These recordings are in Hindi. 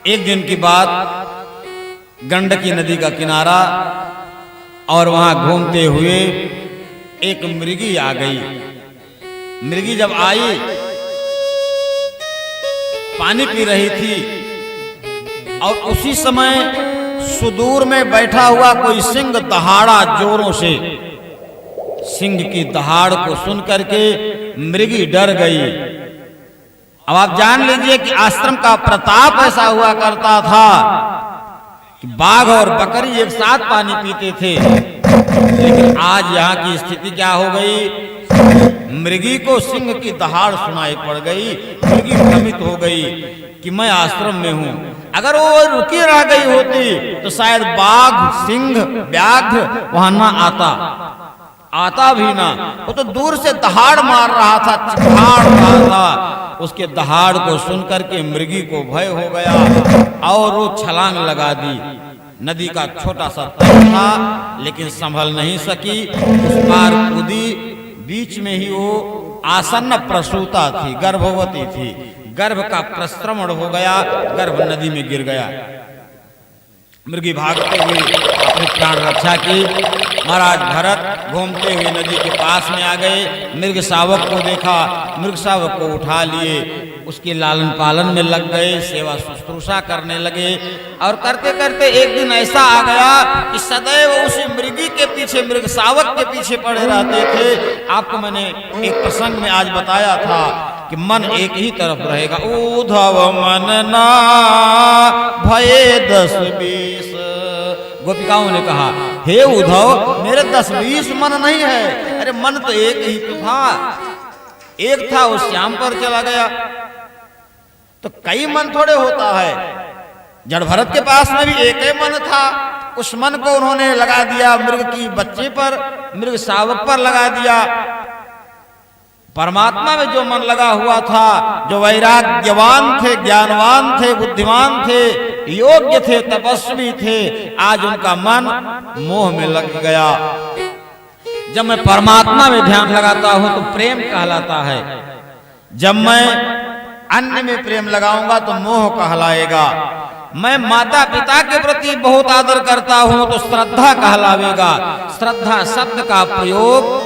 एक दिन की बात, गंडकी नदी का किनारा और वहां घूमते हुए एक मृगी आ गई। मृगी जब आई, पानी पी रही थी और उसी समय सुदूर में बैठा हुआ कोई सिंह दहाड़ा जोरों से। सिंह की दहाड़ को सुन करके मृगी डर गई। अब आप जान लीजिए कि आश्रम का प्रताप ऐसा हुआ करता था कि बाघ और बकरी एक साथ पानी पीते थे, लेकिन आज यहाँ की स्थिति क्या हो गई? मृगी को सिंह की दहाड़ सुनाई पड़ गई। मृगी भ्रमित हो गई कि मैं आश्रम में हूं। अगर वो रुकी रह गई होती तो शायद बाघ, सिंह, व्याघ्र वहां ना आता भी ना। वो तो दूर से दहाड़ मार रहा था, चिहाड़ रहा था। उसके दहाड़ को सुनकर के मृगी को भय हो गया और वो छलांग लगा दी। नदी का छोटा सा तट था, लेकिन संभल नहीं सकी, उस पार कूदी। बीच में ही वो आसन्न प्रसूता थी, गर्भवती थी। गर्भ का प्रस्रवण हो गया, गर्भ नदी में गिर गया। मृगी भागते हुए अपनी प्राण रक्षा की। महाराज भरत घूमते हुए नदी के पास में आ गए। मृग शावक को देखा, मृग शावक को उठा लिए, उसके लालन पालन में लग गए, सेवा शुश्रूषा करने लगे। और करते करते एक दिन ऐसा आ गया कि सदैव उसी मृगी के पीछे, मृग शावक के पीछे पड़े रहते थे। आपको मैंने एक प्रसंग में आज बताया था कि मन एक ही तरफ रहेगा। उद्धव मन ना भये 10-20। गोपिकाओं ने कहा, हे उद्धव, मेरे 10-20 मन नहीं है। अरे मन तो एक ही तो था, एक था वो श्याम पर चला गया। तो कई मन थोड़े होता है। जड़ भरत के पास में भी एक ही मन था, उस मन को उन्होंने लगा दिया मृग की बच्चे पर, मृग शावक पर लगा दिया। परमात्मा में जो मन लगा हुआ था, जो वैराग्यवान थे, ज्ञानवान थे, बुद्धिमान थे, योग्य थे, तपस्वी थे, आज उनका मन मोह में लग गया। जब मैं परमात्मा में ध्यान लगाता हूं तो प्रेम कहलाता है। जब मैं अन्य में प्रेम लगाऊंगा तो मोह कहलाएगा। मैं माता पिता के प्रति बहुत आदर करता हूं तो श्रद्धा कहलावेगा। श्रद्धा शब्द का प्रयोग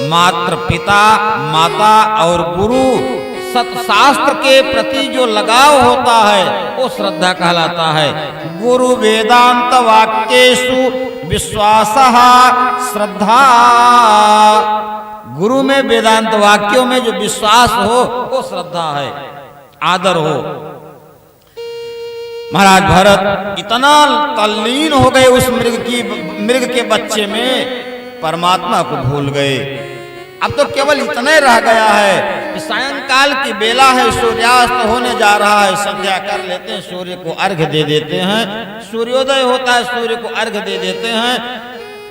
मात्र पिता, माता और गुरु, सत्शास्त्र के प्रति जो लगाव होता है वो श्रद्धा कहलाता है। गुरु वेदांत वाक्येषु विश्वासः श्रद्धा। गुरु में, वेदांत वाक्यों में जो विश्वास हो वो श्रद्धा है, आदर हो। महाराज भरत इतना तल्लीन हो गए उस मृग के बच्चे में, परमात्मा को भूल गए। अब तो केवल इतने रह गया है कि सायंकाल की बेला है, सूर्यास्त होने जा रहा है, संध्या कर लेते हैं, सूर्य को अर्घ्य दे देते हैं। सूर्योदय होता है, सूर्य को अर्घ्य दे देते हैं,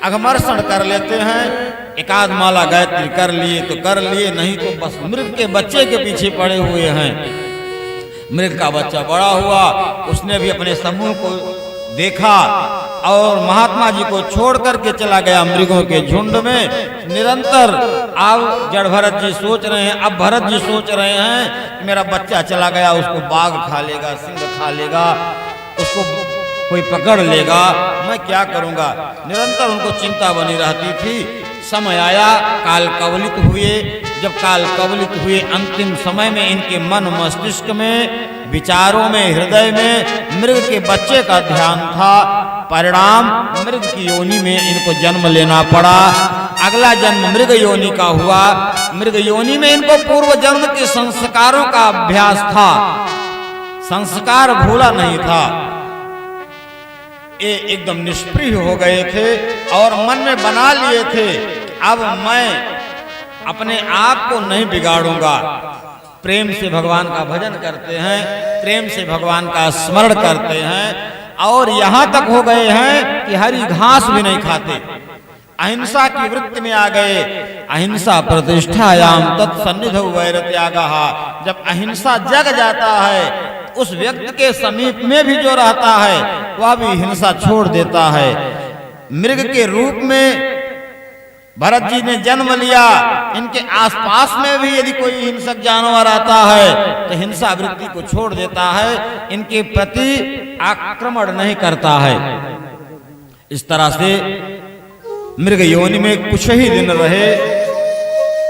अघमर्षण कर लेते हैं। एकाध माला गायत्री कर लिए तो कर लिए, नहीं तो बस मृग के बच्चे के पीछे पड़े हुए हैं। मृग का बच्चा बड़ा हुआ, उसने भी अपने समूह को देखा और महात्मा जी को छोड़ करके चला गया मृगों के झुंड में। निरंतर अब जड़ भरत जी सोच रहे हैं, अब भरत जी सोच रहे हैं कि मेरा बच्चा चला गया, उसको बाघ खा लेगा, सिंह खा लेगा, उसको कोई पकड़ लेगा, मैं क्या करूंगा। निरंतर उनको चिंता बनी रहती थी। समय आया, काल कवलित हुए। जब काल कवलित हुए, अंतिम समय में इनके मन मस्तिष्क में, विचारों में, हृदय में मृग के बच्चे का ध्यान था। परिणाम मृग की योनि में इनको जन्म लेना पड़ा। अगला जन्म मृग योनि का हुआ। मृग योनि में इनको पूर्व जन्म के संस्कारों का अभ्यास था, संस्कार भूला नहीं था। ये एकदम निष्प्रिय हो गए थे और मन में बना लिए थे, अब मैं अपने आप को नहीं बिगाड़ूंगा। प्रेम से भगवान का भजन करते हैं, प्रेम से भगवान का स्मरण करते हैं, और यहां तक हो गए हैं कि हरी घास भी नहीं खाते। अहिंसा की वृत्ति में आ गए। अहिंसा प्रतिष्ठायाम तत्सन्निधौ वैरत्यागः। जब अहिंसा जग जाता है, उस व्यक्ति के समीप में भी जो रहता है वह भी हिंसा छोड़ देता है। मृग के रूप में भरत जी ने जन्म लिया, इनके आसपास में भी यदि कोई हिंसक जानवर आता है तो हिंसा वृत्ति को छोड़ देता है, इनके प्रति आक्रमण नहीं करता है। इस तरह से मृग योनि में कुछ ही दिन रहे,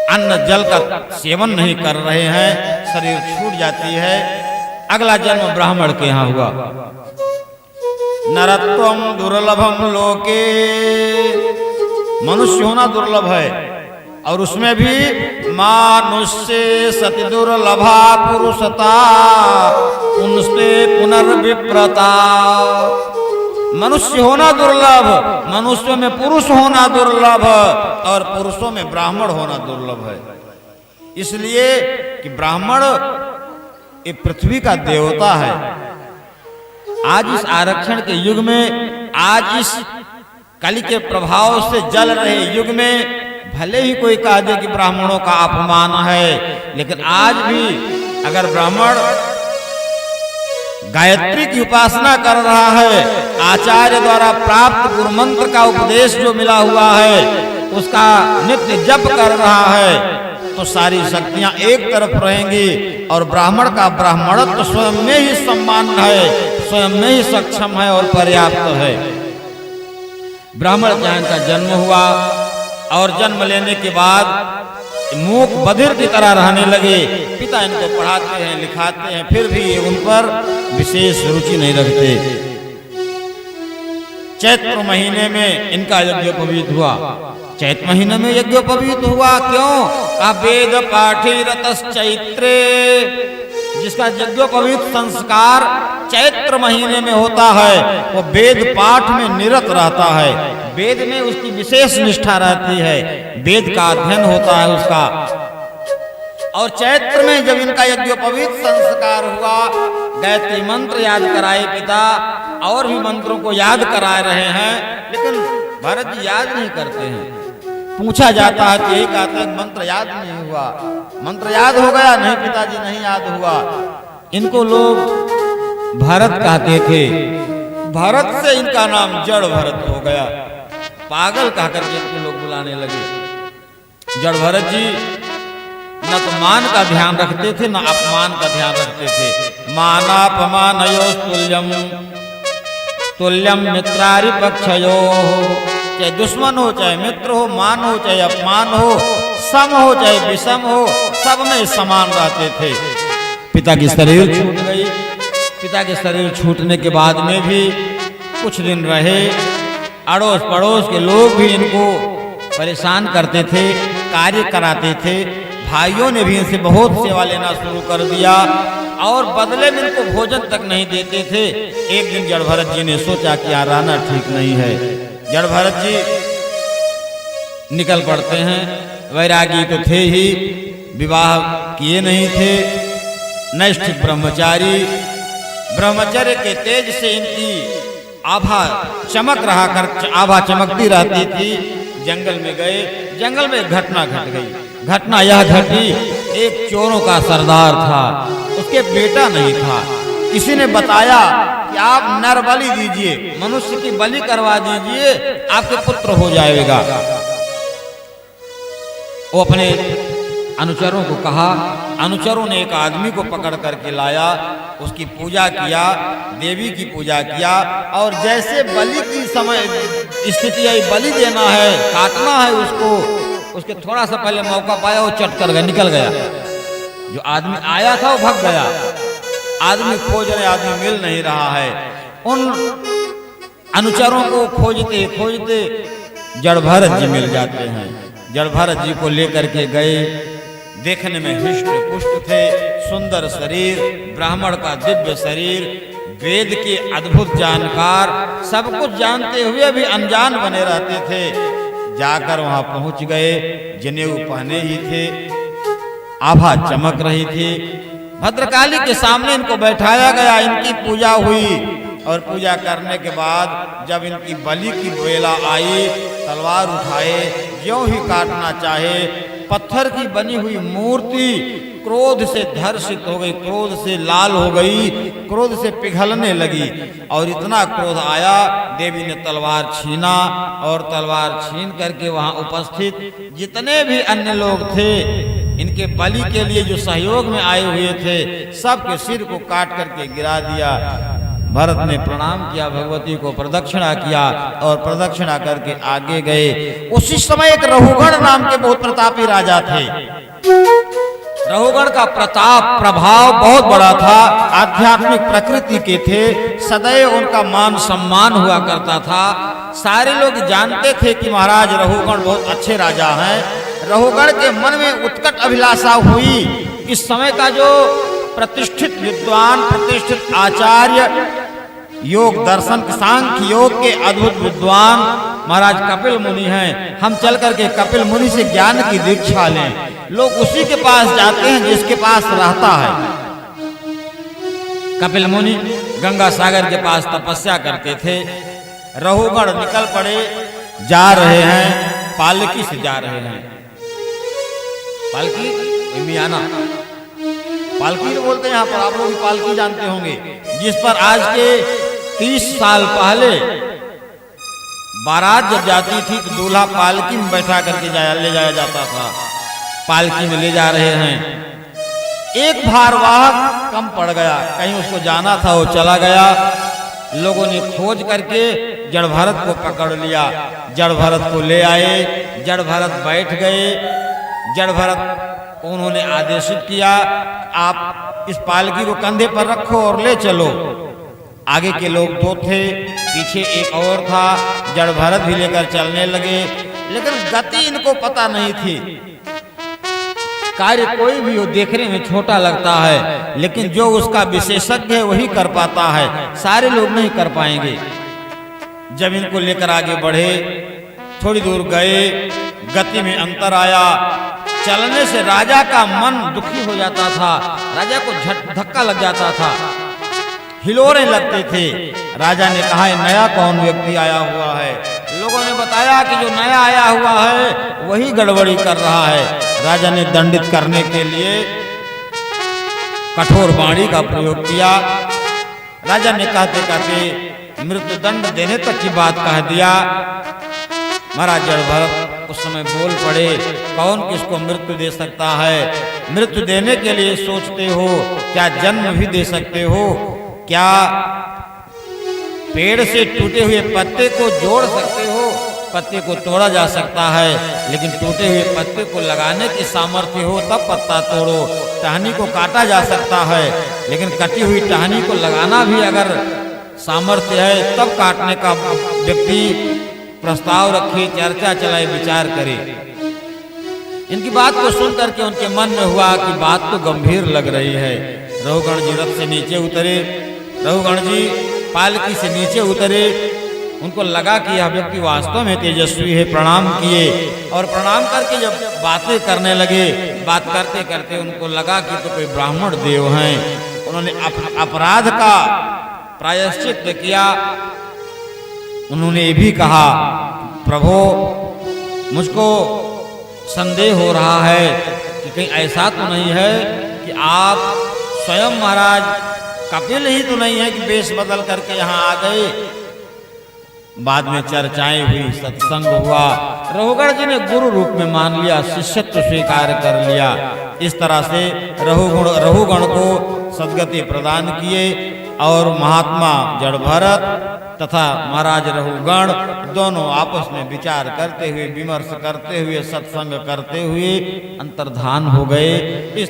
अन्न जल का सेवन नहीं कर रहे हैं, शरीर छूट जाती है। अगला जन्म ब्राह्मण के यहाँ हुआ। नरत्वम दुर्लभम लोके, मनुष्य होना दुर्लभ है, और उसमें भी मानुष्य सति दुर्लभा पुरुषता पुनस्ते पुनर्विप्रता। मनुष्य होना दुर्लभ, मनुष्यों में पुरुष होना दुर्लभ, और पुरुषों में ब्राह्मण होना दुर्लभ है। इसलिए कि ब्राह्मण ये पृथ्वी का देवता है। आज इस आरक्षण के युग में, आज इस कलि के प्रभाव से जल रहे युग में, भले ही कोई कह दे कि ब्राह्मणों का अपमान है, लेकिन आज भी अगर ब्राह्मण गायत्री की उपासना कर रहा है, आचार्य द्वारा प्राप्त गुरु मंत्र का उपदेश जो मिला हुआ है उसका नित्य जप कर रहा है, तो सारी शक्तियां एक तरफ रहेंगी, और ब्राह्मण का ब्राह्मणत्व स्वयं में ही सम्मान है, स्वयं में ही सक्षम है और पर्याप्त है। ब्राह्मण ज्ञान का जन्म हुआ, और जन्म लेने के बाद मूक बधिर की तरह रहने लगे। पिता इनको पढ़ाते हैं, लिखाते हैं, फिर भी उन पर विशेष रुचि नहीं रखते। चैत्र महीने में इनका यज्ञोपवीत हुआ। चैत्र महीने में यज्ञोपवीत हुआ क्यों? वेद पाठी रतश्चैत्रे, जिसका यज्ञोपवीत संस्कार चैत्र महीने में होता है, वो वेद पाठ में निरत रहता है, वेद में उसकी विशेष निष्ठा रहती है, वेद का अध्ययन होता है उसका। और चैत्र में जब इनका यज्ञोपवीत संस्कार हुआ, गायत्री मंत्र याद कराए पिता, और भी मंत्रों को याद करा रहे हैं, लेकिन भरत जी याद नहीं करते हैं। पूछा जाता है तो यही कहते हैं मंत्र याद नहीं हुआ। मंत्र याद हो गया? नहीं पिताजी, नहीं याद हुआ। इनको लोग भरत कहते थे, भरत से इनका नाम जड़ भरत हो गया। पागल कहकर के इनको लोग बुलाने लगे। जड़ भरत जी न तो मान का ध्यान रखते थे, न अपमान का ध्यान रखते थे। मानापमानयो तुल्यम तुल्यम मित्रारि पक्षयो, चाहे दुश्मन हो चाहे मित्र हो, मान हो चाहे अपमान हो, सम हो चाहे विषम हो, सब में समान रहते थे। पिता की शरीर छूट गई। पिता के शरीर छूटने के बाद में भी कुछ दिन रहे। अड़ोस पड़ोस के लोग भी इनको परेशान करते थे, कार्य कराते थे। भाइयों ने भी इनसे बहुत सेवा लेना शुरू कर दिया, और बदले में इनको भोजन तक नहीं देते थे। एक दिन जड़ भरत जी ने सोचा कि यार रहना ठीक नहीं है। जड़ भरत जी निकल पड़ते हैं। वैरागी तो थे ही, विवाह किए नहीं थे, नैष्ठिक ब्रह्मचारी। ब्रह्मचर्य के तेज से इनकी आभा चमक रहा कर, आभा चमकती रहती थी। जंगल में गए, जंगल में घटना घट गई। घटना यह घटी, एक चोरों का सरदार था, उसके बेटा नहीं था। किसी ने बताया कि आप नर बलि दीजिए, मनुष्य की बलि करवा दीजिए, आपके पुत्र हो जाएगा। वो अपने अनुचरों को कहा। अनुचरों ने एक आदमी को पकड़ करके लाया, उसकी पूजा किया, देवी की पूजा किया, और जैसे बलि की समय स्थिति आई, बलि देना है, काटना है उसको, उसके थोड़ा सा पहले मौका पाया, वो चट कर गया, निकल गया। जो आदमी आया था वो भाग गया। आदमी खोज रहे, आदमी मिल नहीं रहा है। उन अनुचरों को खोजते खोजते जड़ भरत जी मिल जाते हैं। जड़ भरत जी को लेकर के गए। देखने में हृष्ट पुष्ट थे, सुंदर शरीर, ब्राह्मण का दिव्य शरीर, वेद के अद्भुत जानकार, सब कुछ जानते हुए भी अनजान बने रहते थे। जाकर वहां पहुंच गए। जनेऊ पहने ही थे, आभा चमक रही थी। भद्रकाली के सामने इनको बैठाया गया, इनकी पूजा हुई, और पूजा करने के बाद जब इनकी बलि की बेला आई, तलवार उठाए, ज्यों ही काटना चाहे, पत्थर की बनी हुई मूर्ति क्रोध से धर्षित हो गई, क्रोध से लाल हो गई, क्रोध से पिघलने लगी। और इतना क्रोध आया, देवी ने तलवार छीना और तलवार छीन करके वहां उपस्थित जितने भी अन्य लोग थे, इनके बलि के लिए जो सहयोग में आए हुए थे, सबके सिर को काट करके गिरा दिया। भरत ने प्रणाम किया, भगवती को प्रदक्षिणा किया और प्रदक्षिणा करके आगे गए। उसी समय एक रहुगण नाम के बहुत प्रतापी राजा थे। रहुगण का प्रताप प्रभाव बहुत बड़ा था, आध्यात्मिक प्रकृति के थे, सदैव उनका मान सम्मान हुआ करता था। सारे लोग जानते थे कि महाराज रहुगण बहुत अच्छे राजा हैं। रहुगण के मन में उत्कट अभिलाषा हुई। इस समय का जो प्रतिष्ठित विद्वान, प्रतिष्ठित आचार्य, योग दर्शन सांख्य योग के अद्भुत विद्वान महाराज कपिल मुनि हैं, हम चल करके कपिल मुनि से ज्ञान की दीक्षा लें। लोग उसी के पास जाते हैं जिसके पास रहता है। कपिल मुनि गंगा सागर के पास तपस्या करते थे। रहुगण निकल पड़े, जा रहे हैं, पालकी से जा रहे हैं। पालकी मियाना, पालकी बोलते हैं यहाँ पर, आप लोग भी पालकी जानते होंगे, जिस पर आज के 30 साल पहले बारात जब जाती थी तो दूल्हा पालकी में बैठा करके ले जाया जाता था। पालकी में ले जा रहे हैं। एक भारवाहक कम पड़ गया, कहीं उसको जाना था, वो चला गया। लोगों ने खोज करके जड़ भरत को पकड़ लिया, जड़ भरत को ले आए। जड़ भरत बैठ गए। जड़ भरत को उन्होंने आदेशित किया, आप इस पालकी को कंधे पर रखो और ले चलो। आगे के लोग दो थे, पीछे एक और था। जड़ भरत भी लेकर चलने लगे, लेकिन गति इनको पता नहीं थी। कार्य कोई भी हो देखने में छोटा लगता है, लेकिन जो उसका विशेषज्ञ है वही कर पाता है, सारे लोग नहीं कर पाएंगे। जब इनको लेकर आगे बढ़े, थोड़ी दूर गए, गति में अंतर आया। चलने से राजा का मन दुखी हो जाता था, राजा को धक्का लग जाता था, हिलोरे लगते थे। राजा ने कहा, नया कौन व्यक्ति आया हुआ है? लोगों ने बताया कि जो नया आया हुआ है वही गड़बड़ी कर रहा है। राजा ने दंडित करने के लिए कठोर वाणी का प्रयोग किया। राजा ने कहते कहते मृत्यु दंड देने तक की बात कह दिया। महाराज जड़ भरत उस समय बोल पड़े, कौन किसको मृत्यु दे सकता है? मृत्यु देने के लिए सोचते हो? क्या जन्म भी दे सकते हो? क्या पेड़ से टूटे हुए पत्ते को जोड़ सकते हो? पत्ते को तोड़ा जा सकता है, लेकिन टूटे हुए पत्ते को लगाने की सामर्थ्य हो तब पत्ता तोड़ो। टहनी को काटा जा सकता है, लेकिन कटी हुई टहनी को लगाना भी अगर सामर्थ्य है तब काटने का व्यक्ति प्रस्ताव रखे, चर्चा चलाए, विचार करे। इनकी बात को सुन करके उनके मन में हुआ कि बात तो गंभीर लग रही है। रहुगण जी रथ से नीचे उतरे, रहुगण जी पालकी से नीचे उतरे। उनको लगा कि यह व्यक्ति वास्तव में तेजस्वी है, प्रणाम किए और प्रणाम करके जब बातें करने लगे, बात करते करते उनको लगा कि तो कोई ब्राह्मण देव हैं। उन्होंने अपराध का प्रायश्चित किया। उन्होंने ये भी कहा, प्रभु मुझको संदेह हो रहा है कि कहीं ऐसा तो नहीं है कि आप स्वयं महाराज कपिल ही तो नहीं है कि वेश बदल करके यहाँ आ गए। बाद में चर्चाएं हुई, सत्संग हुआ। रहुगण जी ने गुरु रूप में मान लिया, शिष्यत्व स्वीकार कर लिया। इस तरह से रहुगण को सद्गति प्रदान किए और महात्मा जड़ भरत तथा महाराज रहुगण दोनों आपस में विचार करते हुए, विमर्श करते हुए, सत्संग करते हुए अंतर्धान हो गए। इस